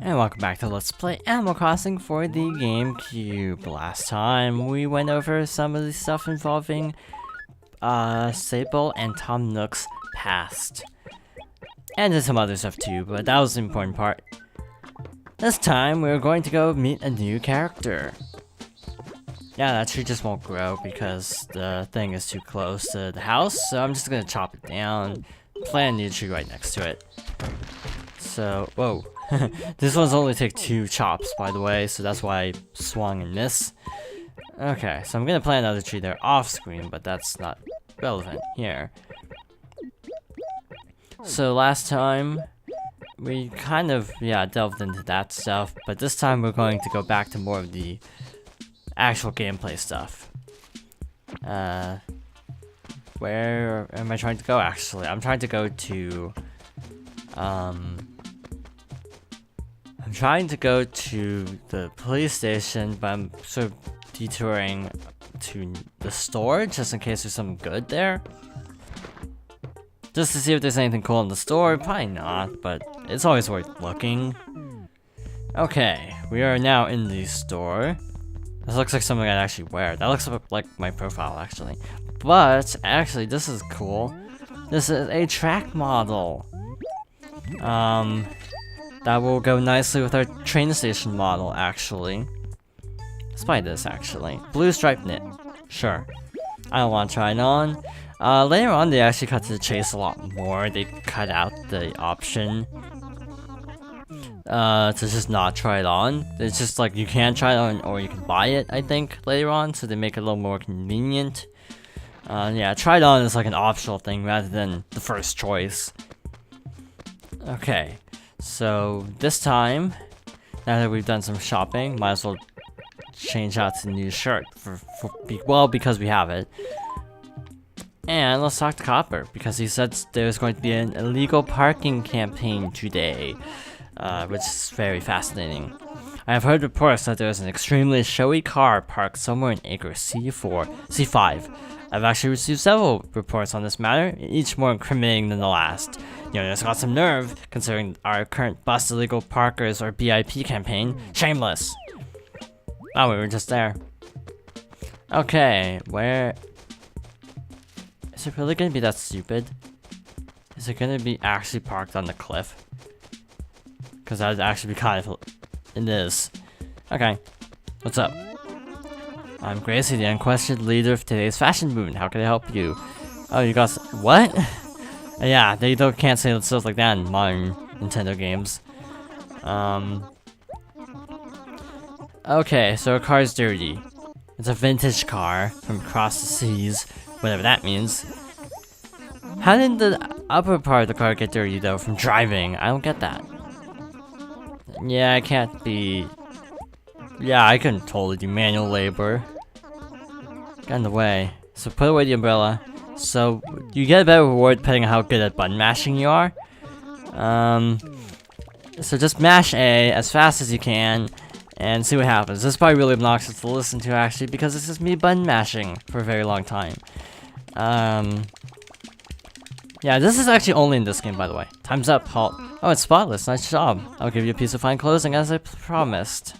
And welcome back to Let's Play Animal Crossing for the GameCube. Last time we went over some of the stuff involving Sable and Tom Nook's past. And did some other stuff too, but that was the important part. This time we're going to go meet a new character. Yeah, that tree just won't grow because the thing is too close to the house, so I'm just gonna chop it down, plant a new tree right next to it. So, whoa. This one's only take 2 chops, by the way, so that's why I swung and missed. Okay, so I'm gonna plant another tree there off screen, but that's not relevant here. So last time, we kind of, delved into that stuff, but this time we're going to go back to more of the actual gameplay stuff. Where am I trying to go, actually? I'm trying to go to, I'm trying to go to the police station, but I'm sort of detouring to the store, just in case there's something good there. Just to see if there's anything cool in the store. Probably not, but it's always worth looking. Okay, we are now in the store. This looks like something I'd actually wear. That looks like my profile, actually. But, actually, this is cool. This is a track model. That will go nicely with our train station model, actually. Let's buy this, actually. Blue striped knit. Sure. I don't want to try it on. Later on, they actually cut to the chase a lot more. They cut out the option to just not try it on. It's just like you can try it on or you can buy it, I think, later on. So they make it a little more convenient. Yeah, try it on is like an optional thing rather than the first choice. Okay. So this time, now that we've done some shopping, might as well change out to a new shirt because we have it. And let's talk to Copper, because he said there's going to be an illegal parking campaign today, which is very fascinating. I have heard reports that there's an extremely showy car parked somewhere in Acre C5. I've actually received several reports on this matter, each more incriminating than the last. The owner's got some nerve, considering our current Bust Illegal Parkers or B.I.P campaign. Shameless! Oh, we were just there. Okay, where... Is it really gonna be that stupid? Is it gonna be actually parked on the cliff? Because that would actually be kind of... It is. Okay. What's up? I'm Gracie, the unquestioned leader of today's fashion movement. How can I help you? Oh, you got... What? Yeah, they can't say stuff like that in modern Nintendo games. Okay, so our car's dirty. It's a vintage car from across the seas, whatever that means. How did the upper part of the car get dirty, though, from driving? I don't get that. Yeah, I can't be... Yeah, I can totally do manual labor. Got in the way. So put away the umbrella. So you get a better reward depending on how good at button mashing you are. So just mash A as fast as you can and see what happens. This is probably really obnoxious to listen to, actually, because it's just me button mashing for a very long time. Yeah, this is actually only in this game, by the way. Time's up, halt. Oh, it's spotless. Nice job. I'll give you a piece of fine clothing as I promised.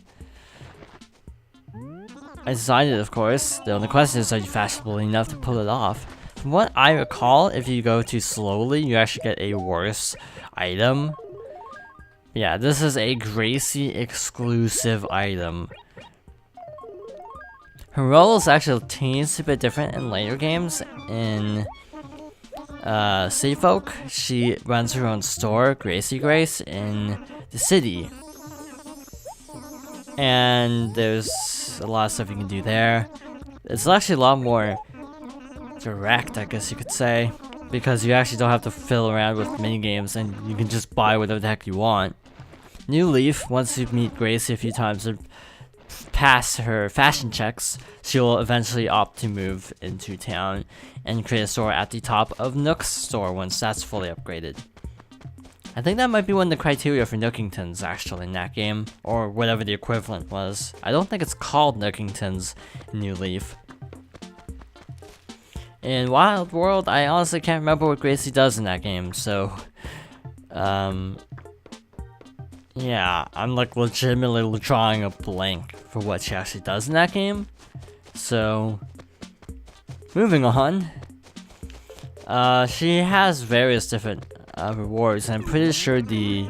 I designed it, of course. The only question is, are you fashionable enough to pull it off? From what I recall, if you go too slowly, you actually get a worse item. Yeah, this is a Gracie exclusive item. Her role is actually a teeny bit different in later games. In City Folk, she runs her own store, Gracie Grace, in the city. And there's a lot of stuff you can do there. It's actually a lot more direct, I guess you could say, because you actually don't have to fiddle around with mini games and you can just buy whatever the heck you want. New Leaf, once you meet Gracie a few times and pass her fashion checks, she will eventually opt to move into town and create a store at the top of Nook's store once that's fully upgraded. I think that might be one of the criteria for Nookingtons, actually, in that game, or whatever the equivalent was. I don't think it's called Nookingtons in New Leaf. In Wild World, I honestly can't remember what Gracie does in that game, so... Yeah, I'm like legitimately drawing a blank for what she actually does in that game. So, moving on. She has various different rewards, and I'm pretty sure the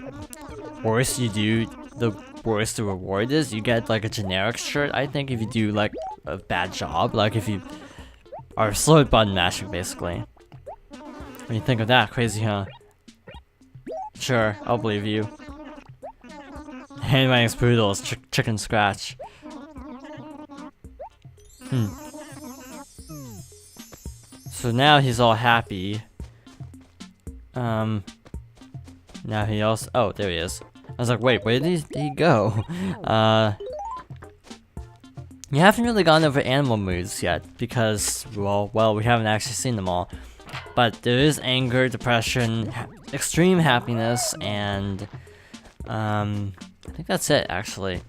worse you do, the worse the reward is. You get like a generic shirt, I think, if you do like a bad job, like if you are slow at button mashing, basically. When you think of that, crazy, huh? Sure, I'll believe you. Handwriting's brutal as chicken scratch. So now he's all happy. Now he also— oh, there he is. I was like, wait, where did he go? We haven't really gone over animal moods yet because, well, we haven't actually seen them all. But there is anger, depression, extreme happiness, and I think that's it, actually.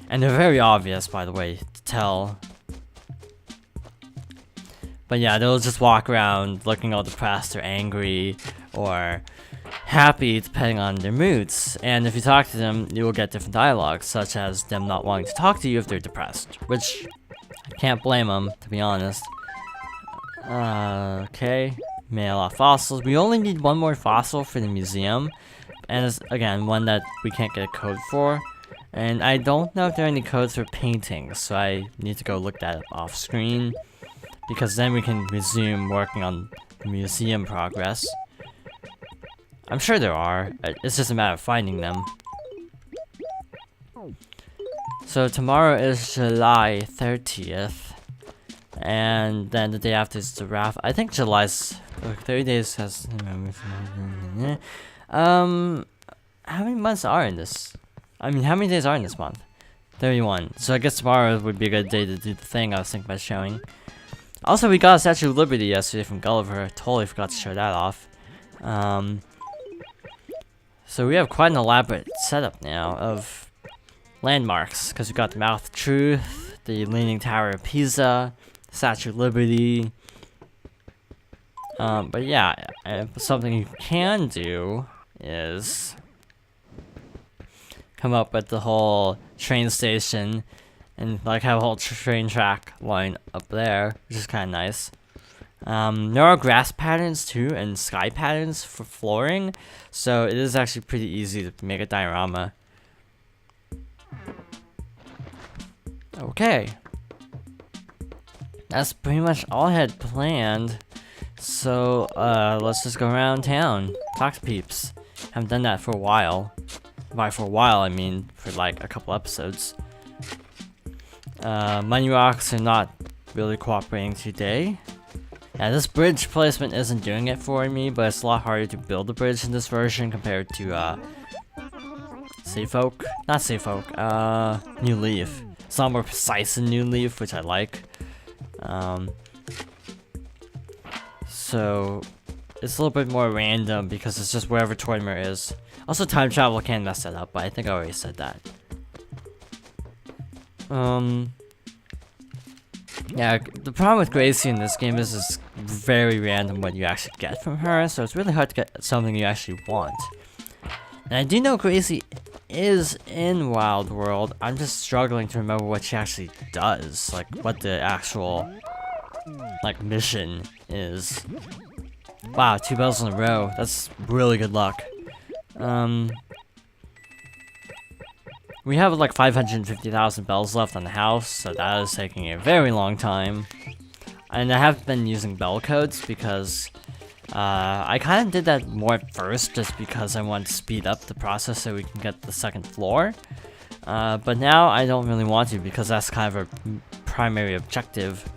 And they're very obvious, by the way, to tell. But yeah, they'll just walk around looking all depressed or angry or happy, depending on their moods. And if you talk to them, you will get different dialogues, such as them not wanting to talk to you if they're depressed, which I can't blame them, to be honest. Okay, mail off fossils. We only need one more fossil for the museum, and it's, again, one that we can't get a code for. And I don't know if there are any codes for paintings, so I need to go look that up off screen, because then we can resume working on the museum progress. I'm sure there are, it's just a matter of finding them. So tomorrow is July 30th, and then the day after is the raffle. I think July's 30 days has. How many months are in this? I mean, how many days are in this month? 31. So I guess tomorrow would be a good day to do the thing I was thinking about showing. Also, we got a Statue of Liberty yesterday from Gulliver. Totally forgot to show that off. So we have quite an elaborate setup now of landmarks, because we got the Mouth of Truth, the Leaning Tower of Pisa, Statue of Liberty. But yeah, something you can do is come up with the whole train station and like have a whole train track line up there, which is kind of nice. There are grass patterns too and sky patterns for flooring, so it is actually pretty easy to make a diorama. Okay, that's pretty much all I had planned. So let's just go around town, talk to peeps. Haven't done that for a while. By for a while, I mean for like a couple episodes. Money rocks are not really cooperating today. Yeah, this bridge placement isn't doing it for me, but it's a lot harder to build a bridge in this version compared to Safe Oak. Not Safe Oak, New Leaf. It's a lot more precise in New Leaf, which I like. So it's a little bit more random because it's just wherever Tortimer is. Also, time travel can mess that up, but I think I already said that. Yeah, the problem with Gracie in this game is it's very random what you actually get from her, so it's really hard to get something you actually want. And I do know Gracie is in Wild World. I'm just struggling to remember what she actually does, like what the actual like mission is. Wow, 2 bells in a row. That's really good luck. We have like 550,000 bells left on the house, so that is taking a very long time. And I have been using bell codes because I kind of did that more at first just because I wanted to speed up the process so we can get the second floor. But now I don't really want to because that's kind of a primary objective.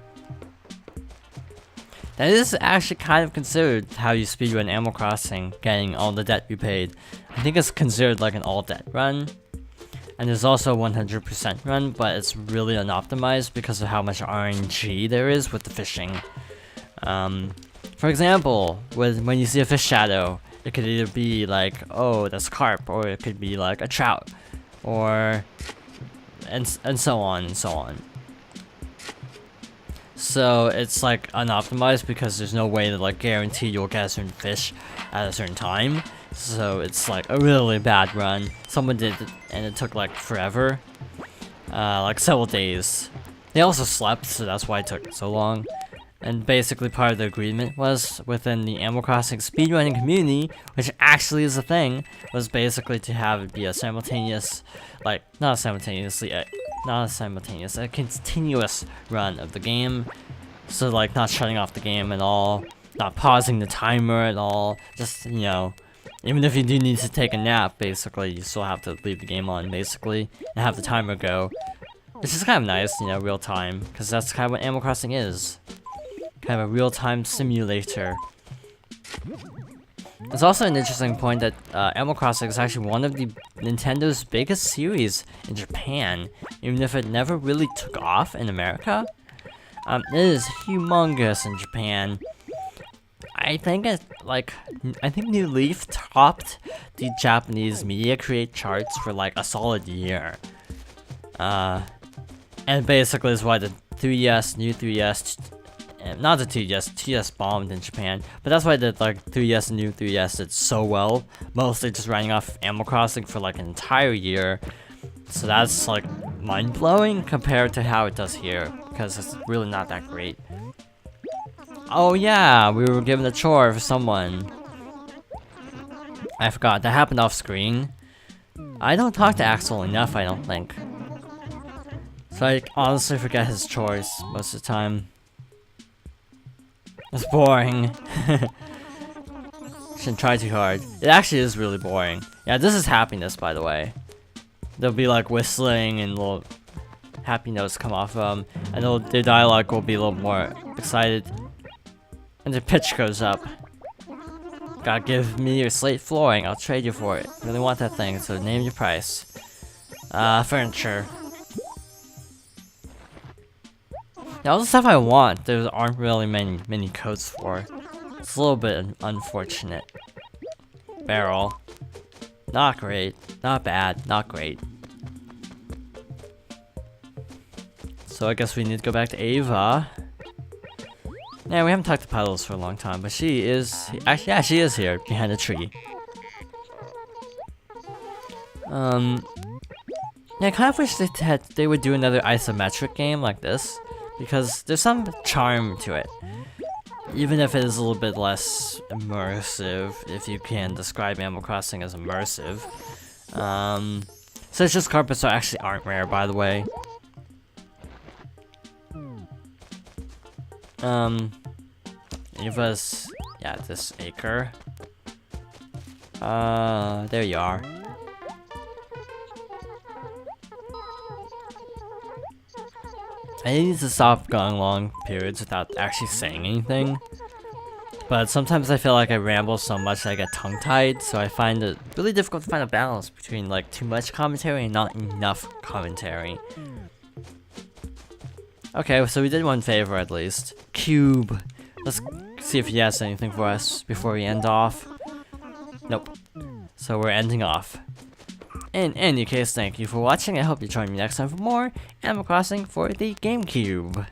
That is actually kind of considered how you speedrun Animal Crossing, getting all the debt repaid. I think it's considered like an all debt run. And there's also a 100% run, but it's really unoptimized because of how much RNG there is with the fishing. For example, when you see a fish shadow, it could either be like, oh, that's carp, or it could be like a trout, or and so on and so on. So it's like unoptimized because there's no way to like guarantee you'll get a certain fish at a certain time. so it's like a really bad run. Someone did it, and it took like forever, like several days. They also slept, so that's why it took so long. And basically part of the agreement was within the Animal Crossing speedrunning community, which actually is a thing, was basically to have it be a simultaneous, like, not simultaneously, not a simultaneous, a continuous run of the game. So like not shutting off the game at all, not pausing the timer at all, just, you know, even if you do need to take a nap, basically, you still have to leave the game on, basically, and have the timer go. Which is kind of nice, you know, real time, because that's kind of what Animal Crossing is. Kind of a real-time simulator. It's also an interesting point that Animal Crossing is actually one of the Nintendo's biggest series in Japan, even if it never really took off in America. It is humongous in Japan. I think New Leaf topped the Japanese media create charts for like a solid year. And basically is why the 3DS, new 3DS, not the 2DS bombed in Japan, but that's why the like 3DS and new 3DS did so well, mostly just running off Animal Crossing for like an entire year. So that's like mind-blowing compared to how it does here, because it's really not that great. Oh yeah, we were given a chore for someone. I forgot, that happened off screen. I don't talk to Axel enough, I don't think. So I honestly forget his chores most of the time. It's boring. Shouldn't try too hard. It actually is really boring. Yeah, this is happiness, by the way. There'll be like whistling and little happy notes come off of them, and their dialogue will be a little more excited. And the pitch goes up. Gotta give me your slate flooring, I'll trade you for it. Really want that thing, so name your price. Furniture. Yeah, all the stuff I want, there aren't really many codes for. It's a little bit unfortunate. Barrel. Not great. Not bad. Not great. So I guess we need to go back to Ava. Yeah, we haven't talked to Puddles for a long time, but she is... Actually, yeah, she is here, behind a tree. Yeah, I kind of wish they would do another isometric game like this, because there's some charm to it. Even if it is a little bit less immersive, if you can describe Animal Crossing as immersive. Citrus carpets actually aren't rare, by the way. Ava's... yeah, this acre. There you are. I need to stop going long periods without actually saying anything. But sometimes I feel like I ramble so much that I get tongue-tied, so I find it really difficult to find a balance between like too much commentary and not enough commentary. Okay, so we did one favor at least. Cube. Let's see if he has anything for us before we end off. Nope. So we're ending off. In any case, thank you for watching. I hope you join me next time for more Animal Crossing for the GameCube.